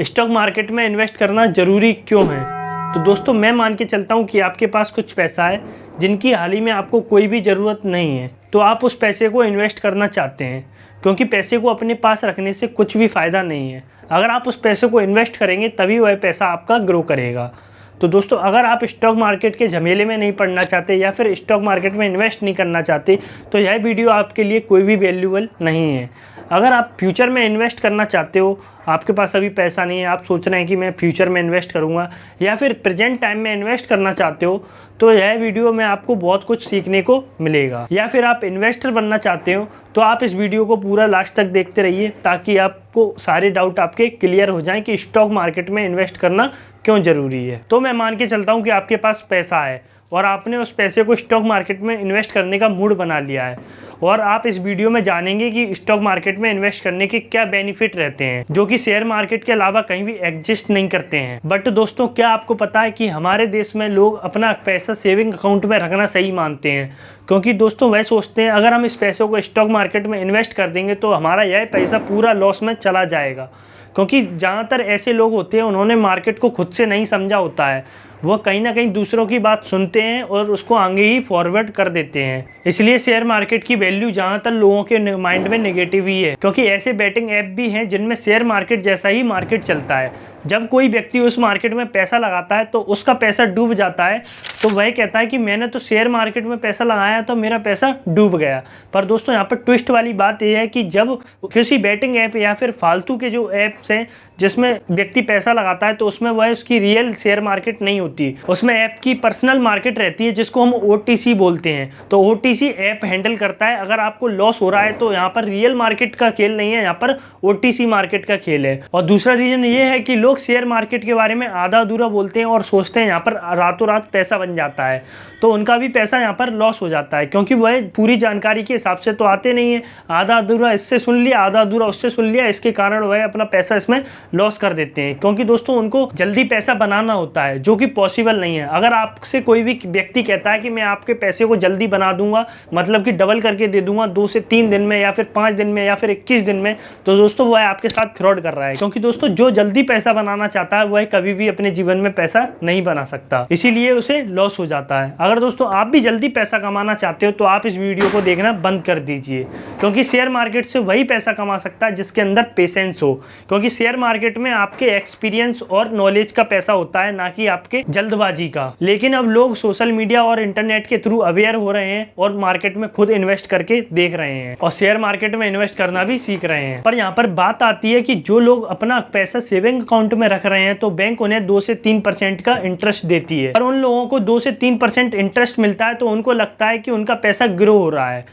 Stock market में invest करना ज़रूरी क्यों है? तो दोस्तों मैं मान के चलता हूँ कि आपके पास कुछ पैसा है जिनकी हाल ही में आपको कोई भी ज़रूरत नहीं है, तो आप उस पैसे को इन्वेस्ट करना चाहते हैं क्योंकि पैसे को अपने पास रखने से कुछ भी फ़ायदा नहीं है। अगर आप उस पैसे को इन्वेस्ट करेंगे तभी वह पैसा आपका ग्रो करेगा। तो दोस्तों अगर आप स्टॉक मार्केट के झमेले में नहीं पड़ना चाहते या फिर स्टॉक मार्केट में इन्वेस्ट नहीं करना चाहते तो यह वीडियो आपके लिए कोई भी वैल्यूएबल नहीं है। अगर आप फ्यूचर में इन्वेस्ट करना चाहते हो, आपके पास अभी पैसा नहीं है, आप सोच रहे हैं कि मैं फ्यूचर में इन्वेस्ट करूंगा या फिर प्रेजेंट टाइम में इन्वेस्ट करना चाहते हो, तो यह वीडियो में आपको बहुत कुछ सीखने को मिलेगा। या फिर आप इन्वेस्टर बनना चाहते हो तो आप इस वीडियो को पूरा लास्ट तक देखते रहिए ताकि आपको सारे डाउट आपके क्लियर हो जाएं कि स्टॉक मार्केट में इन्वेस्ट करना क्यों ज़रूरी है। तो मैं मान के चलता हूँ कि आपके पास पैसा है और आपने उस पैसे को स्टॉक मार्केट में इन्वेस्ट करने का मूड बना लिया है और आप इस वीडियो में जानेंगे कि स्टॉक मार्केट में इन्वेस्ट करने के क्या बेनिफिट रहते हैं जो कि शेयर मार्केट के अलावा कहीं भी एग्जिस्ट नहीं करते हैं। बट दोस्तों क्या आपको पता है कि हमारे देश में लोग अपना पैसा सेविंग अकाउंट में रखना सही मानते हैं, क्योंकि दोस्तों वह सोचते हैं अगर हम इस पैसों को स्टॉक मार्केट में इन्वेस्ट कर देंगे तो हमारा यह पैसा पूरा लॉस में चला जाएगा। क्योंकि ज़्यादातर ऐसे लोग होते हैं उन्होंने मार्केट को खुद से नहीं समझा होता है, वो कहीं ना कहीं दूसरों की बात सुनते हैं और उसको आगे ही फॉरवर्ड कर देते हैं। इसलिए शेयर मार्केट की वैल्यू ज़्यादातर लोगों के माइंड में नेगेटिव ही है, क्योंकि ऐसे बेटिंग ऐप भी हैं जिनमें शेयर मार्केट जैसा ही मार्केट चलता है। जब कोई व्यक्ति उस मार्केट में पैसा लगाता है तो उसका पैसा डूब जाता है तो वह कहता है कि मैंने तो शेयर मार्केट में पैसा लगाया तो मेरा पैसा डूब गया। पर दोस्तों यहाँ पर ट्विस्ट वाली बात यह है कि जब किसी बेटिंग ऐप या फिर फालतू के जो ऐप्स हैं जिसमें व्यक्ति पैसा लगाता है तो उसमें वह उसकी रियल शेयर मार्केट नहीं होती, उसमें ऐप की पर्सनल मार्केट रहती है जिसको हम OTC बोलते हैं। तो OTC ऐप हैंडल करता है। अगर आपको लॉस हो रहा है तो यहाँ पर रियल मार्केट का खेल नहीं है, यहाँ पर OTC मार्केट का खेल है। और दूसरा रीजन ये है कि लोग शेयर मार्केट के बारे में आधा अधूरा बोलते हैं और सोचते हैं यहाँ पर रातों रात पैसा बन जाता है, तो उनका भी पैसा यहाँ पर लॉस हो जाता है क्योंकि वह पूरी जानकारी के हिसाब से तो आते नहीं है। आधा अधूरा इससे सुन लिया, आधा अधूरा उससे सुन लिया, इसके कारण वह अपना पैसा इसमें लॉस कर देते हैं क्योंकि दोस्तों उनको जल्दी पैसा बनाना होता है जो कि पॉसिबल नहीं है। अगर आपसे कोई भी व्यक्ति कहता है कि मैं आपके पैसे को जल्दी बना दूंगा, मतलब कि डबल करके दे दूंगा 2 से 3 दिन में या फिर 5 दिन में या फिर 21 दिन में, तो दोस्तों वह आपके साथ फ्रॉड कर रहा है। क्योंकि दोस्तों जो जल्दी पैसा बनाना चाहता है वह कभी भी अपने जीवन में पैसा नहीं बना सकता, इसीलिए उसे लॉस हो जाता है। अगर दोस्तों आप भी जल्दी पैसा कमाना चाहते हो तो आप इस वीडियो को देखना बंद कर दीजिए, क्योंकि शेयर मार्केट से वही पैसा कमा सकता है जिसके अंदर पेशेंस हो। क्योंकि शेयर मार्केट में आपके एक्सपीरियंस और नॉलेज का पैसा होता है, ना कि आपके जल्दबाजी का। लेकिन अब लोग सोशल मीडिया और इंटरनेट के थ्रू अवेयर हो रहे हैं और मार्केट में खुद इन्वेस्ट करके देख रहे हैं और शेयर मार्केट में इन्वेस्ट करना भी सीख रहे हैं। पर यहाँ पर बात आती है कि जो लोग अपना पैसा सेविंग अकाउंट में रख रहे हैं तो बैंक उन्हें 2 से 3% का इंटरेस्ट देती है। पर उन लोगों को 2 से 3% इंटरेस्ट मिलता है तो उनको लगता है कि उनका पैसा ग्रो हो रहा है।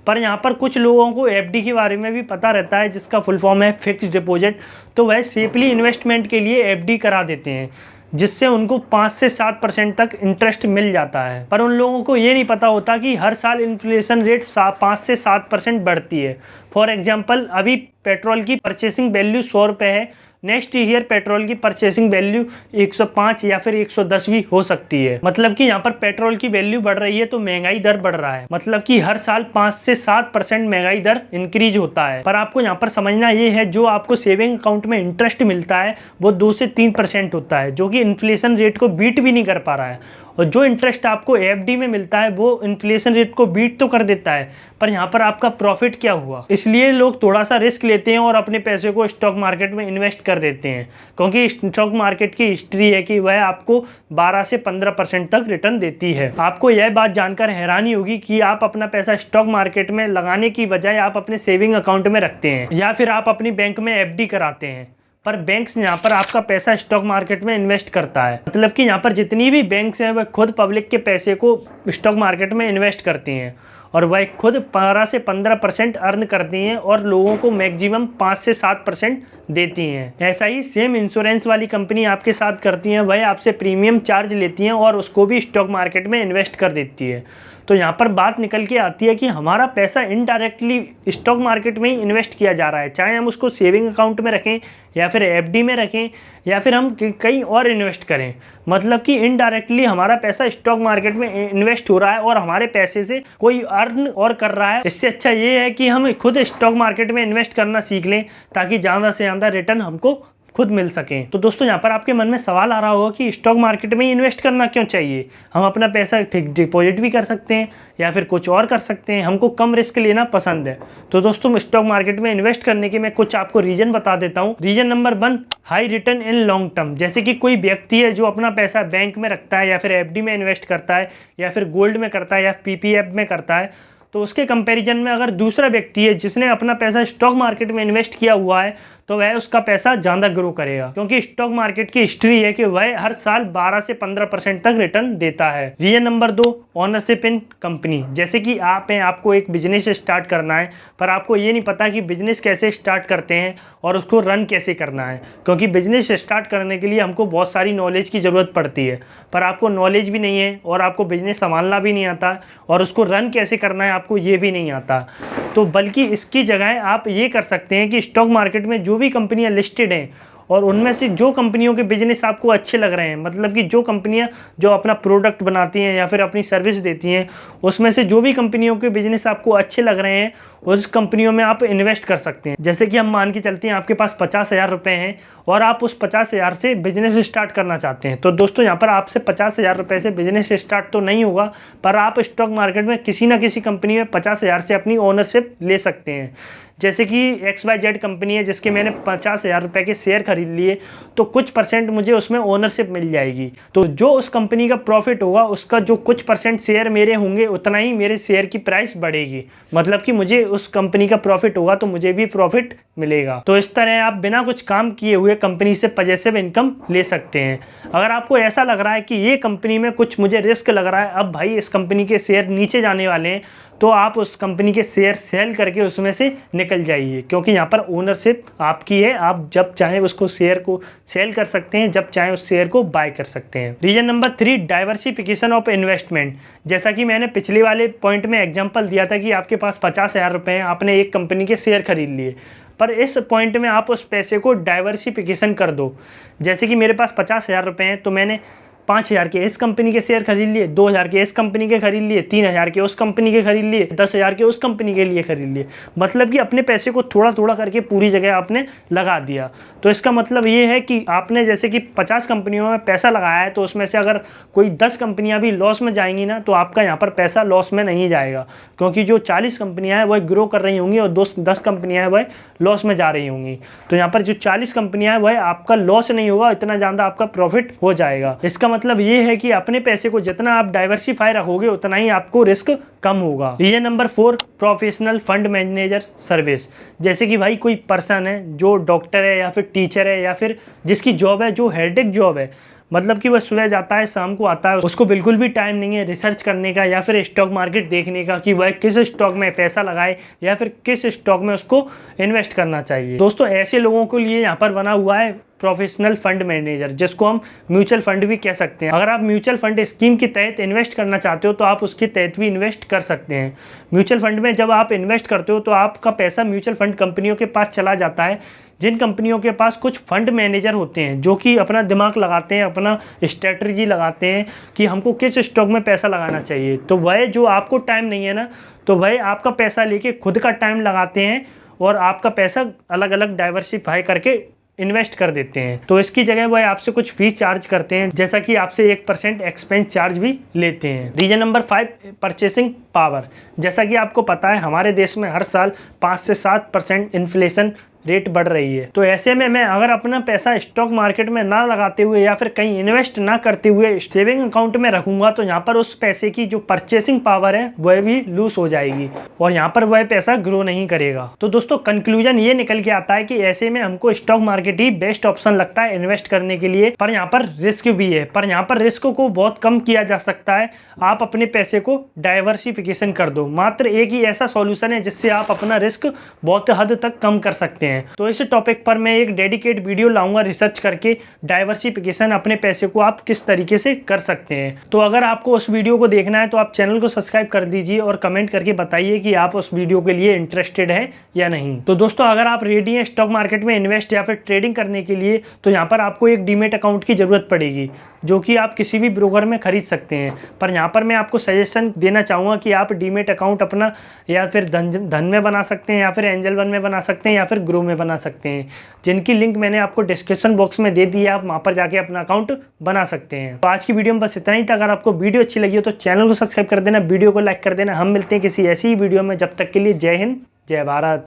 पर यहाँ पर कुछ लोगों को FD के बारे में भी पता रहता है जिसका फुल फॉर्म है फिक्स्ड डिपॉजिट, तो वह सेफली इन्वेस्टमेंट के लिए FD करा देते हैं जिससे उनको 5 से 7% तक इंटरेस्ट मिल जाता है। पर उन लोगों को ये नहीं पता होता कि हर साल इन्फ्लेशन रेट 5 से 7% बढ़ती है। फॉर एग्जांपल अभी पेट्रोल की परचेसिंग वैल्यू 100 रुपये है, नेक्स्ट ईयर पेट्रोल की परचेसिंग वैल्यू 105 या फिर 110 भी हो सकती है। मतलब कि यहाँ पर पेट्रोल की वैल्यू बढ़ रही है तो महंगाई दर बढ़ रहा है, मतलब कि हर साल 5 से 7% महंगाई दर इंक्रीज होता है। पर आपको यहाँ पर समझना ये है जो आपको सेविंग अकाउंट में इंटरेस्ट मिलता है वो 2 से 3% होता है, जो कि इन्फ्लेशन रेट को बीट भी नहीं कर पा रहा है। और जो इंटरेस्ट आपको FD में मिलता है वो इन्फ्लेशन रेट को बीट तो कर देता है, पर यहाँ पर आपका प्रॉफिट क्या हुआ। इसलिए लोग थोड़ा सा रिस्क लेते हैं और अपने पैसे को स्टॉक मार्केट में इन्वेस्ट कर देते हैं, क्योंकि स्टॉक मार्केट की हिस्ट्री है कि वह आपको 12 से 15% तक रिटर्न देती है। आपको यह बात जानकर हैरानी होगी कि आप अपना पैसा स्टॉक मार्केट में लगाने की बजाय आप अपने सेविंग अकाउंट में रखते हैं या फिर आप अपनी बैंक में FD कराते हैं। पर बैंक्स यहाँ पर आपका पैसा स्टॉक मार्केट में इन्वेस्ट करता है, मतलब कि यहाँ पर जितनी भी बैंक्स हैं वह खुद पब्लिक के पैसे को स्टॉक मार्केट में इन्वेस्ट करती हैं और वह खुद 12 से 15% अर्न करती हैं और लोगों को मैक्सिमम 5 से 7% देती हैं। ऐसा ही सेम इंश्योरेंस वाली कंपनी आपके साथ करती हैं, वह आपसे प्रीमियम चार्ज लेती हैं और उसको भी स्टॉक मार्केट में इन्वेस्ट कर देती है। तो यहाँ पर बात निकल के आती है कि हमारा पैसा इनडायरेक्टली स्टॉक मार्केट में ही इन्वेस्ट किया जा रहा है, चाहे हम उसको सेविंग अकाउंट में रखें या फिर FD में रखें या फिर हम कहीं और इन्वेस्ट करें। मतलब कि इनडायरेक्टली हमारा पैसा स्टॉक मार्केट में इन्वेस्ट हो रहा है और हमारे पैसे से कोई अर्न और कर रहा है। इससे अच्छा ये है कि हम खुद स्टॉक मार्केट में इन्वेस्ट करना सीख लें ताकि ज़्यादा से ज़्यादा रिटर्न हमको खुद मिल सकें। तो दोस्तों यहाँ पर आपके मन में सवाल आ रहा होगा कि स्टॉक मार्केट में इन्वेस्ट करना क्यों चाहिए, हम अपना पैसा फिक्स डिपॉजिट भी कर सकते हैं या फिर कुछ और कर सकते हैं, हमको कम रिस्क लेना पसंद है। तो दोस्तों स्टॉक मार्केट में इन्वेस्ट करने के मैं कुछ आपको रीजन बता देता हूँ। Reason number 1, high return in long term. जैसे कि कोई व्यक्ति है जो अपना पैसा बैंक में रखता है या फिर एफडी में इन्वेस्ट करता है या फिर गोल्ड में करता है या पीपीएफ में करता है, तो उसके कंपैरिजन में अगर दूसरा व्यक्ति है जिसने अपना पैसा स्टॉक मार्केट में इन्वेस्ट किया हुआ है तो वह उसका पैसा ज़्यादा ग्रो करेगा, क्योंकि स्टॉक मार्केट की हिस्ट्री है कि वह हर साल 12 से 15% तक रिटर्न देता है। Reason number 2, ownership in company. जैसे कि आप हैं, आपको एक बिजनेस स्टार्ट करना है पर आपको ये नहीं पता कि बिजनेस कैसे स्टार्ट करते हैं और उसको रन कैसे करना है, क्योंकि बिजनेस स्टार्ट करने के लिए हमको बहुत सारी नॉलेज की ज़रूरत पड़ती है, पर आपको नॉलेज भी नहीं है और आपको बिजनेस संभालना भी नहीं आता और उसको रन कैसे करना है आपको ये भी नहीं आता। तो बल्कि इसकी जगह आप ये कर सकते हैं कि स्टॉक मार्केट में जो भी कंपनियां लिस्टेड हैं और उनमें से जो कंपनियों के बिजनेस आपको अच्छे लग रहे हैं, मतलब कि जो कंपनियां जो अपना प्रोडक्ट बनाती हैं या फिर अपनी सर्विस देती हैं, उसमें से जो भी कंपनियों के बिजनेस आपको अच्छे लग रहे हैं उस कंपनियों में आप इन्वेस्ट कर सकते हैं। जैसे कि हम मान के चलते हैं आपके पास 50,000 रुपये हैं और आप उस 50,000 से बिजनेस स्टार्ट करना चाहते हैं। तो दोस्तों यहाँ पर आपसे 50,000 रुपये से बिजनेस स्टार्ट तो नहीं होगा, पर आप स्टॉक मार्केट में किसी ना किसी कंपनी में 50,000 से अपनी ओनरशिप ले सकते हैं। जैसे कि XYZ कंपनी है जिसके मैंने 50,000 रुपये के शेयर खरीद लिए, तो कुछ परसेंट मुझे उसमें ओनरशिप मिल जाएगी। तो जो उस कंपनी का प्रॉफिट होगा उसका जो कुछ परसेंट शेयर मेरे होंगे उतना ही मेरे शेयर की प्राइस बढ़ेगी, मतलब कि मुझे उस कंपनी का प्रॉफिट होगा तो मुझे भी प्रॉफिट मिलेगा। तो इस तरह आप बिना कुछ काम किए हुए कंपनी से पजेसिव इनकम ले सकते हैं। अगर आपको ऐसा लग रहा है कि ये कंपनी में कुछ मुझे रिस्क लग रहा है, अब भाई इस कंपनी के शेयर नीचे जाने वाले हैं, तो आप उस कंपनी के शेयर सेल करके उसमें से निकल जाइए, क्योंकि यहाँ पर ओनरशिप आपकी है। आप जब चाहें उसको शेयर को सेल कर सकते हैं, जब चाहें उस शेयर को बाय कर सकते हैं। Reason number 3, diversification of investment. जैसा कि मैंने पिछले वाले पॉइंट में एग्जांपल दिया था कि आपके पास 50,000 रुपये हैं, आपने एक कंपनी के शेयर खरीद लिए, पर इस पॉइंट में आप उस पैसे को डाइवर्सिफिकेशन कर दो। जैसे कि मेरे पास 50,000 रुपये हैं तो मैंने 5,000 के इस कंपनी के शेयर खरीद लिए, 2,000 के इस कंपनी के खरीद लिए, 3,000 के उस कंपनी के खरीद लिए, 10,000 के उस कंपनी के लिए खरीद लिए। मतलब कि अपने पैसे को थोड़ा थोड़ा करके पूरी जगह आपने लगा दिया। तो इसका मतलब ये है कि आपने जैसे कि 50 कंपनियों में पैसा लगाया है, तो उसमें से अगर कोई 10 कंपनियां भी लॉस में जाएंगी ना, तो आपका यहाँ पर पैसा लॉस में नहीं जाएगा, क्योंकि जो 40 कंपनियां हैं वह ग्रो कर रही होंगी और 10 कंपनियां हैं वह लॉस में जा रही होंगी। तो यहाँ पर जो 40 कंपनियां हैं वह आपका लॉस नहीं होगा, इतना ज़्यादा आपका प्रॉफिट हो जाएगा। इसका मतलब ये है कि अपने पैसे को जितना आप डाइवर्सिफाई रखोगे उतना ही आपको रिस्क कम होगा। Reason number 4, professional fund manager service. जैसे कि भाई कोई पर्सन है जो डॉक्टर है या फिर टीचर है या फिर जिसकी जॉब है जो हेडेक जॉब है, मतलब कि वह सुबह जाता है शाम को आता है, उसको बिल्कुल भी टाइम नहीं है रिसर्च करने का या फिर स्टॉक मार्केट देखने का कि वह किस स्टॉक में पैसा लगाए या फिर किस स्टॉक में उसको इन्वेस्ट करना चाहिए। दोस्तों ऐसे लोगों के लिए यहाँ पर बना हुआ है प्रोफेशनल फंड मैनेजर, जिसको हम म्यूचुअल फंड भी कह सकते हैं। अगर आप म्यूचुअल फंड स्कीम के तहत इन्वेस्ट करना चाहते हो तो आप उसके तहत भी इन्वेस्ट कर सकते हैं। म्यूचुअल फंड में जब आप इन्वेस्ट करते हो तो आपका पैसा म्यूचुअल फंड कंपनियों के पास चला जाता है, जिन कंपनियों के पास कुछ फंड मैनेजर होते हैं जो कि अपना दिमाग लगाते हैं, अपना स्ट्रेटजी लगाते हैं कि हमको किस स्टॉक में पैसा लगाना चाहिए। तो वह जो आपको टाइम नहीं है ना, तो वह आपका पैसा लेके खुद का टाइम लगाते हैं और आपका पैसा अलग अलग डाइवर्सिफाई करके इन्वेस्ट कर देते हैं। तो इसकी जगह वह आपसे कुछ फीस चार्ज करते हैं, जैसा कि आपसे 1% एक्सपेंस चार्ज भी लेते हैं। Reason number 5, purchasing power. जैसा कि आपको पता है हमारे देश में हर साल 5 से 7% इन्फ्लेशन रेट बढ़ रही है। तो ऐसे में मैं अगर अपना पैसा स्टॉक मार्केट में ना लगाते हुए या फिर कहीं इन्वेस्ट ना करते हुए सेविंग अकाउंट में रखूंगा, तो यहाँ पर उस पैसे की जो परचेसिंग पावर है वह भी लूज हो जाएगी और यहाँ पर वह पैसा ग्रो नहीं करेगा। तो दोस्तों कंक्लूजन ये निकल के आता है कि ऐसे में हमको स्टॉक मार्केट ही बेस्ट ऑप्शन लगता है इन्वेस्ट करने के लिए, पर यहाँ पर रिस्क भी है, पर यहाँ पर रिस्क को बहुत कम किया जा सकता है। आप अपने पैसे को डाइवर्सिफिकेशन कर दो, मात्र एक ही ऐसा सॉल्यूशन है जिससे आप अपना रिस्क बहुत हद तक कम कर सकते हैं। तो इस टॉपिक पर मैं एक डेडिकेट वीडियो लाऊंगा रिसर्च करके, डाइवर्सिफिकेशन अपने पैसे को आप किस तरीके से कर सकते हैं। तो अगर आपको उस वीडियो को देखना है तो आप चैनल को सब्सक्राइब कर दीजिए और कमेंट करके बताइए कि आप उस वीडियो के लिए इंटरेस्टेड हैं या नहीं। तो दोस्तों अगर आप रेडी हैं स्टॉक मार्केट में इन्वेस्ट या फिर ट्रेडिंग करने के लिए, तो यहाँ पर आपको एक डीमेट अकाउंट की जरूरत पड़ेगी, जो कि आप किसी भी ब्रोकर में खरीद सकते हैं। पर यहाँ पर मैं आपको सजेशन देना चाहूँगा कि आप डीमेट अकाउंट अपना या फिर धन में बना सकते हैं या फिर एंजल वन में बना सकते हैं या फिर ग्रो ग्रो में बना सकते हैं, जिनकी लिंक मैंने आपको डिस्क्रिप्शन बॉक्स में दे दी है। आप वहाँ पर जाके अपना अकाउंट बना सकते हैं। तो आज की वीडियो में बस इतना ही था। अगर आपको वीडियो अच्छी लगी हो तो चैनल को सब्सक्राइब कर देना, वीडियो को लाइक कर देना। हम मिलते हैं किसी ऐसी ही वीडियो में, जब तक के लिए जय हिंद, जय भारत।